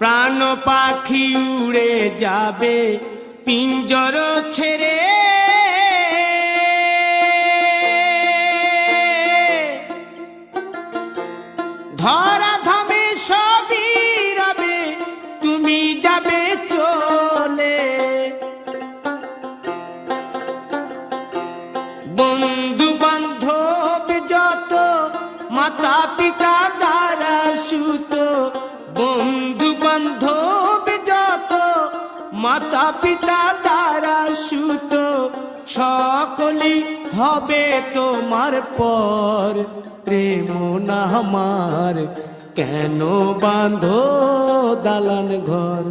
প্রাণ পাখি উড়ে যাবে পিঞ্জর ছেড়ে, ধরা ধামে সবই রবে তুমি যাবে চলে। বন্ধু বান্ধব যত মাতা পিতা দ্বারা সুত, বন্ধু বান্ধব যত মাতা পিতা দ্বারা সুত, সকলই হবে তোমার পর। রে মন আমার কেন বাঁধো দালান ঘর।